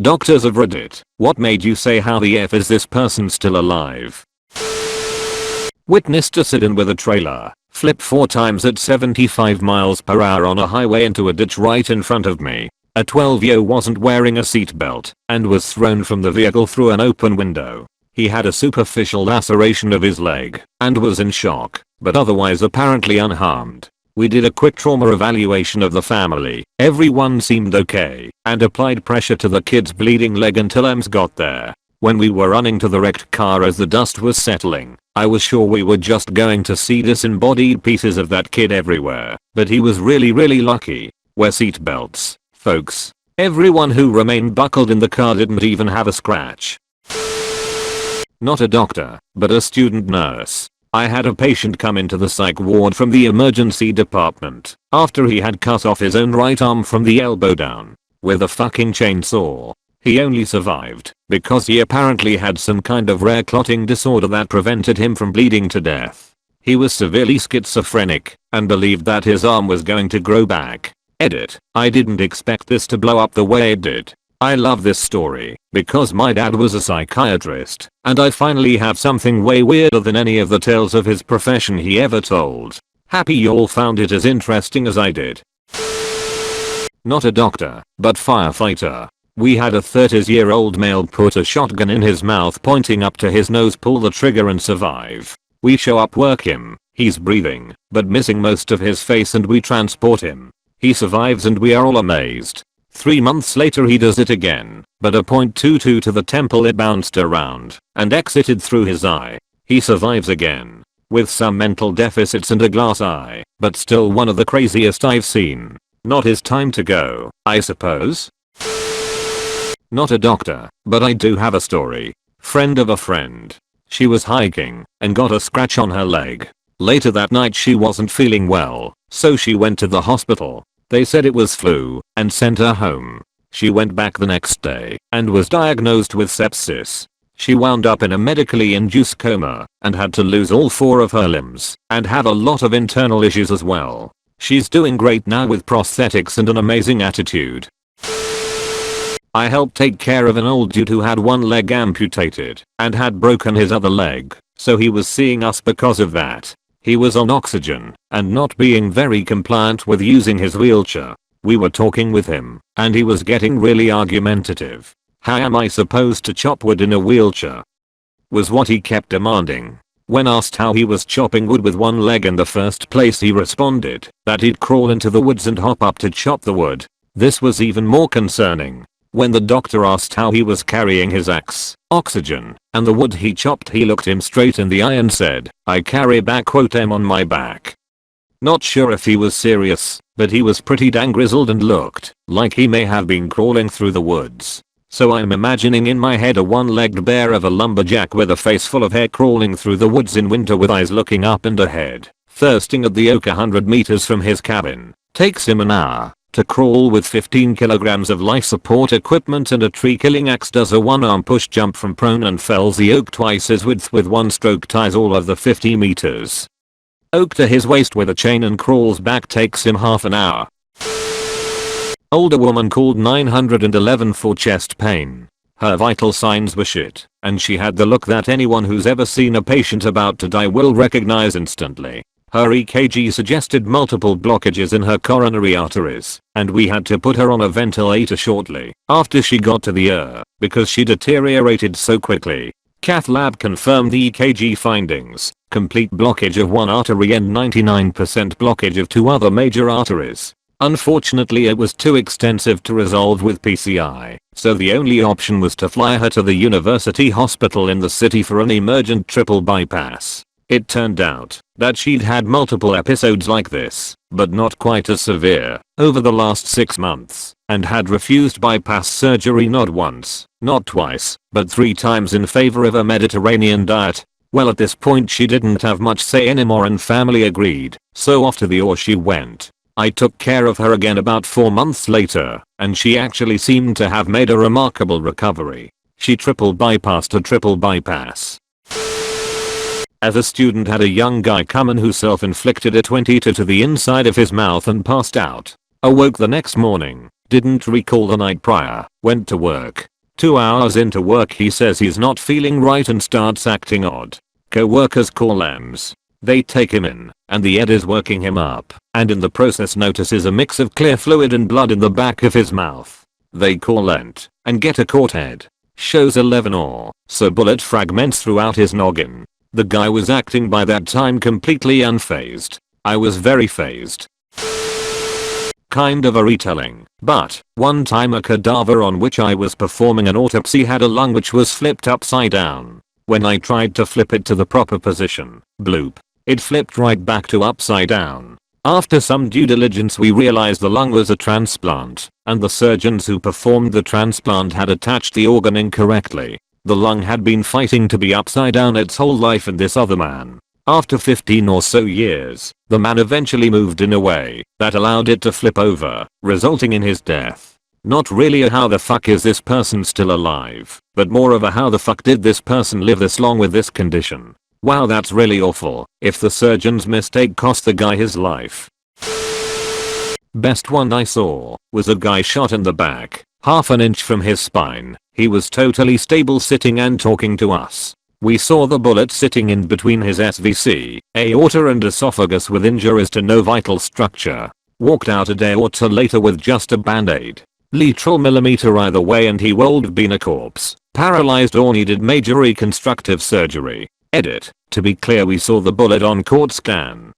Doctors of Reddit, what made you say how the F is this person still alive? Witnessed accident with a trailer, flip 4 times at 75 miles per hour on a highway into a ditch right in front of me. A 12-year-old wasn't wearing a seatbelt and was thrown from the vehicle through an open window. He had a superficial laceration of his leg and was in shock, but otherwise apparently unharmed. We did a quick trauma evaluation of the family, everyone seemed okay, and applied pressure to the kid's bleeding leg until EMS got there. When we were running to the wrecked car as the dust was settling, I was sure we were just going to see disembodied pieces of that kid everywhere, but he was really lucky. Wear seatbelts, folks. Everyone who remained buckled in the car didn't even have a scratch. Not a doctor, but a student nurse. I had a patient come into the psych ward from the emergency department after he had cut off his own right arm from the elbow down with a fucking chainsaw. He only survived because he apparently had some kind of rare clotting disorder that prevented him from bleeding to death. He was severely schizophrenic and believed that his arm was going to grow back. Edit. I didn't expect this to blow up the way it did. I love this story because my dad was a psychiatrist and I finally have something way weirder than any of the tales of his profession he ever told. Happy y'all found it as interesting as I did. Not a doctor, but firefighter. We had a 30-year-old male put a shotgun in his mouth pointing up to his nose, pull the trigger and survive. We show up, work him, he's breathing, but missing most of his face, and we transport him. He survives and we are all amazed. 3 months later he does it again, but a .22 to the temple, it bounced around and exited through his eye. He survives again, with some mental deficits and a glass eye, but still one of the craziest I've seen. Not his time to go, I suppose. Not a doctor, but I do have a story. Friend of a friend. She was hiking and got a scratch on her leg. Later that night she wasn't feeling well, so she went to the hospital. They said it was flu and sent her home. She went back the next day and was diagnosed with sepsis. She wound up in a medically induced coma and had to lose all 4 of her limbs and have a lot of internal issues as well. She's doing great now with prosthetics and an amazing attitude. I helped take care of an old dude who had one leg amputated and had broken his other leg, so he was seeing us because of that. He was on oxygen and not being very compliant with using his wheelchair. We were talking with him and he was getting really argumentative. How am I supposed to chop wood in a wheelchair? Was what he kept demanding. When asked how he was chopping wood with one leg in the first place, he responded that he'd crawl into the woods and hop up to chop the wood. This was even more concerning. When the doctor asked how he was carrying his axe, oxygen, and the wood he chopped, he looked him straight in the eye and said, "I carry back .m on my back." Not sure if he was serious, but he was pretty dang grizzled and looked like he may have been crawling through the woods. So I'm imagining in my head a one-legged bear of a lumberjack with a face full of hair crawling through the woods in winter with eyes looking up and ahead, thirsting at the oak 100 meters from his cabin. Takes him an hour to crawl with 15 kilograms of life support equipment and a tree-killing axe, does a one-arm push jump from prone and fells the oak twice his width with one stroke, ties all of the 50 meters oak to his waist with a chain and crawls back, takes him half an hour. Older woman called 911 for chest pain. Her vital signs were shit, and she had the look that anyone who's ever seen a patient about to die will recognize instantly. Her EKG suggested multiple blockages in her coronary arteries, and we had to put her on a ventilator shortly after she got to the ER because she deteriorated so quickly. Cath lab confirmed the EKG findings: complete blockage of one artery and 99% blockage of 2 other major arteries. Unfortunately, it was too extensive to resolve with PCI, so the only option was to fly her to the university hospital in the city for an emergent triple bypass. It turned out that she'd had multiple episodes like this, but not quite as severe, over the last 6 months, and had refused bypass surgery not once, not twice, but 3 times in favor of a Mediterranean diet. Well, at this point she didn't have much say anymore and family agreed, so off to the OR she went. I took care of her again about 4 months later, and she actually seemed to have made a remarkable recovery. She triple bypassed a triple bypass. As a student, had a young guy come in who self-inflicted a 22 to the inside of his mouth and passed out. Awoke the next morning Didn't recall the night prior. Went to work. 2 hours into work he says he's not feeling right and starts acting odd. Co-workers call EMS. They take him in, and the ED is working him up, and in the process notices a mix of clear fluid and blood in the back of his mouth. They call ENT, and get a caught head. Shows 11 or so bullet fragments throughout his noggin. The guy was acting by that time completely unfazed. I was very fazed. Kind of a retelling, but one time a cadaver on which I was performing an autopsy had a lung which was flipped upside down. When I tried to flip it to the proper position, bloop, it flipped right back to upside down. After some due diligence we realized the lung was a transplant, and the surgeons who performed the transplant had attached the organ incorrectly. The lung had been fighting to be upside down its whole life in this other man. After 15 or so years, the man eventually moved in a way that allowed it to flip over, resulting in his death. Not really a how the fuck is this person still alive, but more of a how the fuck did this person live this long with this condition. Wow, that's really awful. If the surgeon's mistake cost the guy his life. Best one I saw was a guy shot in the back, half an inch from his spine. He was totally stable sitting and talking to us. We saw the bullet sitting in between his SVC, aorta and esophagus with injuries to no vital structure. Walked out a day or two later with just a band-aid. Literal millimeter either way and he would have been a corpse, paralyzed or needed major reconstructive surgery. Edit. To be clear, we saw the bullet on CORD scan.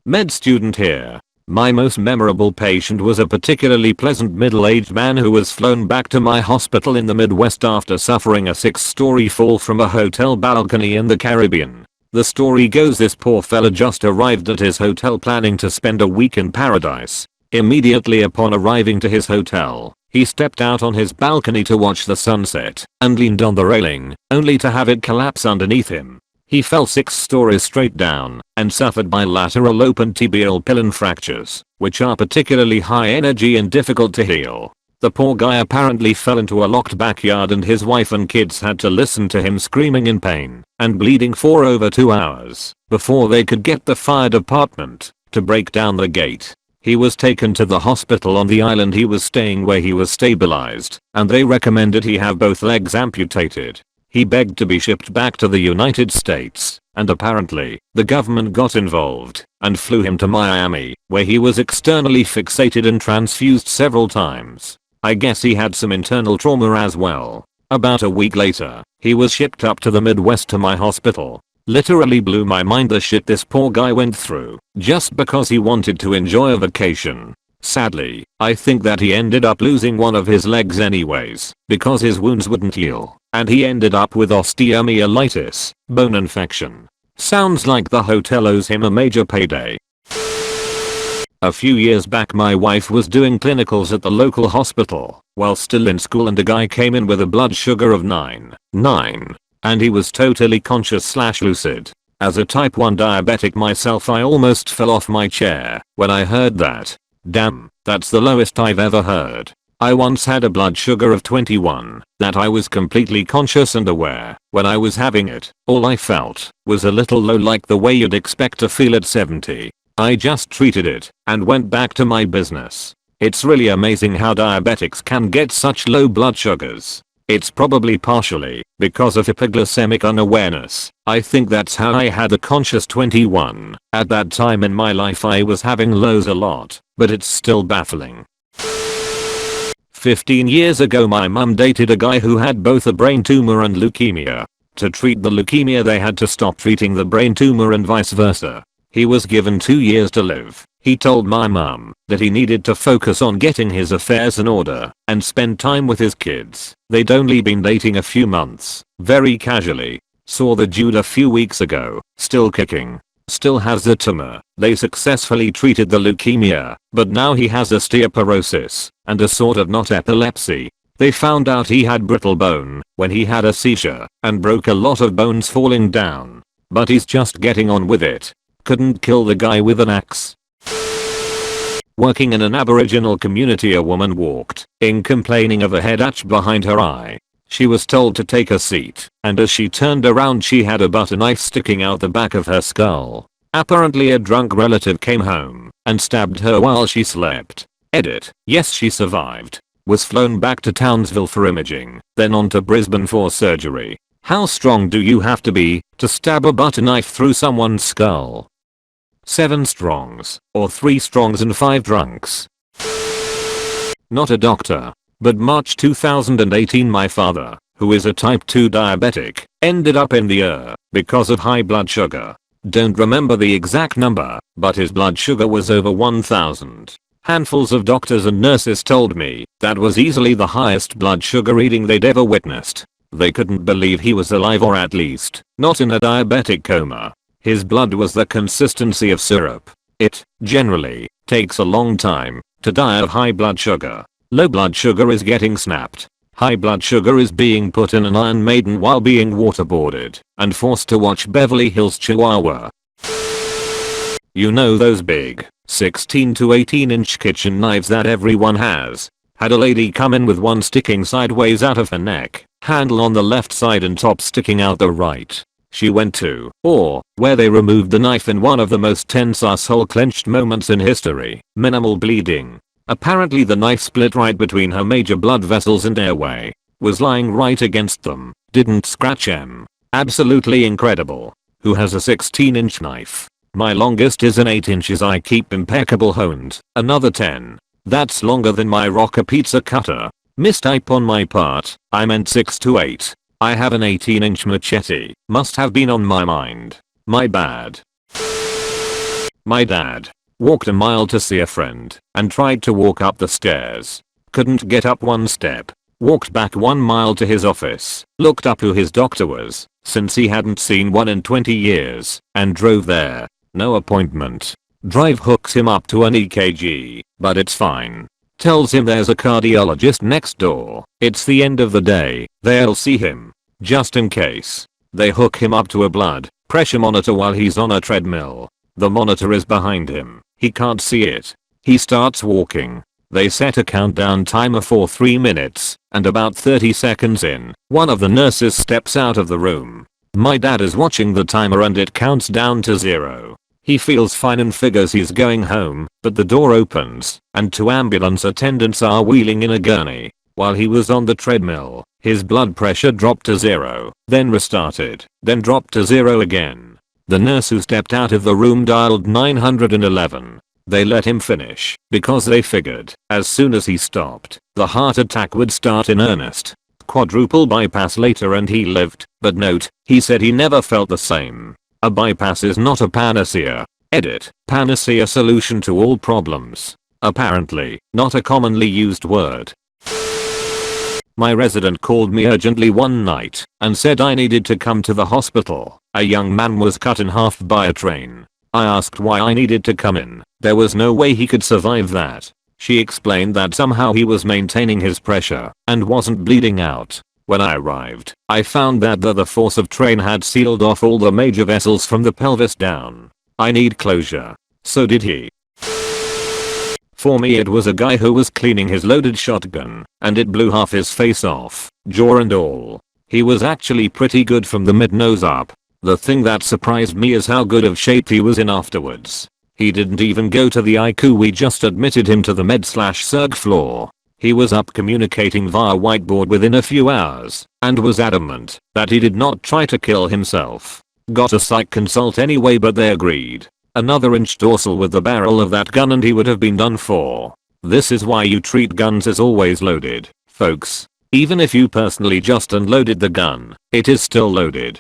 Med student here. My most memorable patient was a particularly pleasant middle-aged man who was flown back to my hospital in the Midwest after suffering a 6-story fall from a hotel balcony in the Caribbean. The story goes this poor fella just arrived at his hotel planning to spend a week in paradise. Immediately upon arriving to his hotel, he stepped out on his balcony to watch the sunset and leaned on the railing, only to have it collapse underneath him. He fell 6 stories straight down and suffered bilateral open tibial pilion fractures, which are particularly high energy and difficult to heal. The poor guy apparently fell into a locked backyard and his wife and kids had to listen to him screaming in pain and bleeding for over 2 hours before they could get the fire department to break down the gate. He was taken to the hospital on the island he was staying where he was stabilized, and they recommended he have both legs amputated. He begged to be shipped back to the United States, and apparently, the government got involved and flew him to Miami, where he was externally fixated and transfused several times. I guess he had some internal trauma as well. About a week later, he was shipped up to the Midwest to my hospital. Literally blew my mind the shit this poor guy went through, just because he wanted to enjoy a vacation. Sadly, I think that he ended up losing one of his legs anyways, because his wounds wouldn't heal, and he ended up with osteomyelitis, bone infection. Sounds like the hotel owes him a major payday. A few years back my wife was doing clinicals at the local hospital while still in school and a guy came in with a blood sugar of 9. And he was totally conscious/lucid. As a type 1 diabetic myself I almost fell off my chair when I heard that. Damn, that's the lowest I've ever heard. I once had a blood sugar of 21 that I was completely conscious and aware when I was having it. All I felt was a little low, like the way you'd expect to feel at 70. I just treated it and went back to my business. It's really amazing how diabetics can get such low blood sugars. It's probably partially because of hypoglycemic unawareness. I think that's how I had a conscious 21. At that time in my life I was having lows a lot, but it's still baffling. 15 years ago my mum dated a guy who had both a brain tumor and leukemia. To treat the leukemia they had to stop treating the brain tumor and vice versa. He was given 2 years to live. He told my mum that he needed to focus on getting his affairs in order and spend time with his kids. They'd only been dating a few months, very casually. Saw the dude a few weeks ago, still kicking. Still has the tumor. They successfully treated the leukemia, but now he has osteoporosis and a sort of not epilepsy. They found out he had brittle bone when he had a seizure and broke a lot of bones falling down. But he's just getting on with it. Couldn't kill the guy with an axe. Working in an Aboriginal community, a woman walked in complaining of a head itch behind her eye. She was told to take a seat, and as she turned around she had a butter knife sticking out the back of her skull. Apparently a drunk relative came home and stabbed her while she slept. Edit. Yes, she survived. Was flown back to Townsville for imaging, then on to Brisbane for surgery. How strong do you have to be to stab a butter knife through someone's skull? 7 strongs, or 3 strongs and 5 drunks. Not a doctor. But March 2018 my father, who is a type 2 diabetic, ended up in the ER because of high blood sugar. Don't remember the exact number, but his blood sugar was over 1000. Handfuls of doctors and nurses told me that was easily the highest blood sugar reading they'd ever witnessed. They couldn't believe he was alive, or at least not in a diabetic coma. His blood was the consistency of syrup. It, generally, takes a long time to die of high blood sugar. Low blood sugar is getting snapped. High blood sugar is being put in an Iron Maiden while being waterboarded and forced to watch Beverly Hills Chihuahua. You know those big 16 to 18-inch kitchen knives that everyone has? Had a lady come in with one sticking sideways out of her neck, handle on the left side and top sticking out the right. She went to, or, where they removed the knife in one of the most tense asshole clenched moments in history. Minimal bleeding. Apparently the knife split right between her major blood vessels and airway. Was lying right against them. Didn't scratch em. Absolutely incredible. Who has a 16-inch knife? My longest is an 8 inches. I keep impeccable honed. Another 10. That's longer than my rocker pizza cutter. Mistype on my part. I meant 6 to 8. I have an 18-inch machete. Must have been on my mind. My bad. My dad walked a mile to see a friend and tried to walk up the stairs. Couldn't get up one step. Walked back 1 mile to his office. Looked up who his doctor was, since he hadn't seen one in 20 years, and drove there. No appointment. Drive hooks him up to an EKG, but it's fine. Tells him there's a cardiologist next door. It's the end of the day. They'll see him. Just in case. They hook him up to a blood pressure monitor while he's on a treadmill. The monitor is behind him. He can't see it. He starts walking. They set a countdown timer for 3 minutes, and about 30 seconds in, one of the nurses steps out of the room. My dad is watching the timer and it counts down to 0. He feels fine and figures he's going home, but the door opens, and 2 ambulance attendants are wheeling in a gurney. While he was on the treadmill, his blood pressure dropped to 0, then restarted, then dropped to 0 again. The nurse who stepped out of the room dialed 911. They let him finish because they figured as soon as he stopped, the heart attack would start in earnest. Quadruple bypass later and he lived, but note, he said he never felt the same. A bypass is not a panacea. Edit. Panacea, solution to all problems. Apparently, not a commonly used word. My resident called me urgently one night and said I needed to come to the hospital. A young man was cut in half by a train. I asked why I needed to come in. There was no way he could survive that. She explained that somehow he was maintaining his pressure and wasn't bleeding out. When I arrived, I found that the force of train had sealed off all the major vessels from the pelvis down. I need closure. So did he. For me it was a guy who was cleaning his loaded shotgun, and it blew half his face off, jaw and all. He was actually pretty good from the mid-nose up. The thing that surprised me is how good of shape he was in afterwards. He didn't even go to the ICU, we just admitted him to the med/surg floor. He was up communicating via whiteboard within a few hours, and was adamant that he did not try to kill himself. Got a psych consult anyway, but they agreed. Another inch dorsal with the barrel of that gun and he would have been done for. This is why you treat guns as always loaded, folks. Even if you personally just unloaded the gun, it is still loaded.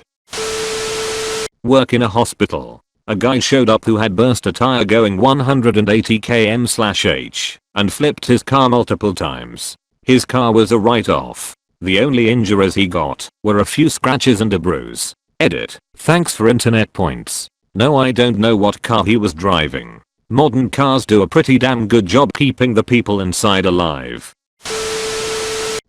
Work in a hospital. A guy showed up who had burst a tire going 180 km/h and flipped his car multiple times. His car was a write-off. The only injuries he got were a few scratches and a bruise. Edit. Thanks for internet points. No, I don't know what car he was driving. Modern cars do a pretty damn good job keeping the people inside alive.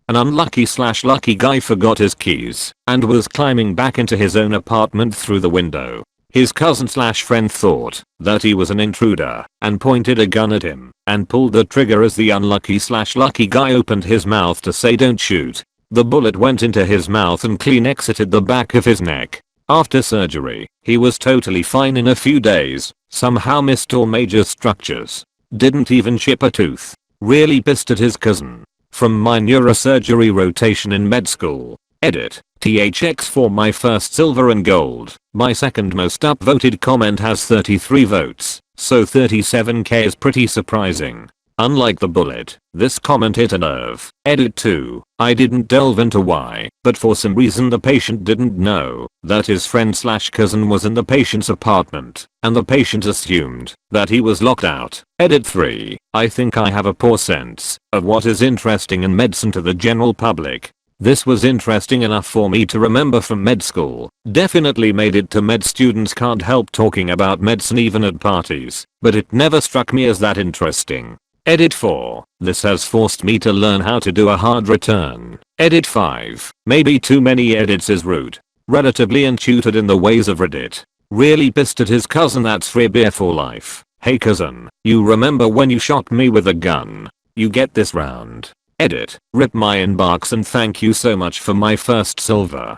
An unlucky/lucky guy forgot his keys and was climbing back into his own apartment through the window. His cousin/friend thought that he was an intruder and pointed a gun at him and pulled the trigger as the unlucky/lucky guy opened his mouth to say don't shoot. The bullet went into his mouth and clean exited the back of his neck. After surgery, he was totally fine in a few days, somehow missed all major structures. Didn't even chip a tooth. Really pissed at his cousin. From my neurosurgery rotation in med school. Edit. THX for my first silver and gold. My second most upvoted comment has 33 votes, so 37k is pretty surprising. Unlike the bullet, this comment hit a nerve. Edit 2. I didn't delve into why, but for some reason the patient didn't know that his friend/cousin was in the patient's apartment, and the patient assumed that he was locked out. Edit 3. I think I have a poor sense of what is interesting in medicine to the general public. This was interesting enough for me to remember from med school. Definitely made it to med students can't help talking about medicine even at parties, but it never struck me as that interesting. Edit 4. This has forced me to learn how to do a hard return. Edit 5. Maybe too many edits is rude. Relatively untutored in the ways of Reddit. Really pissed at his cousin. That's free beer for life. Hey cousin, you remember when you shot me with a gun? You get this round. Edit. Rip my inbox and thank you so much for my first silver.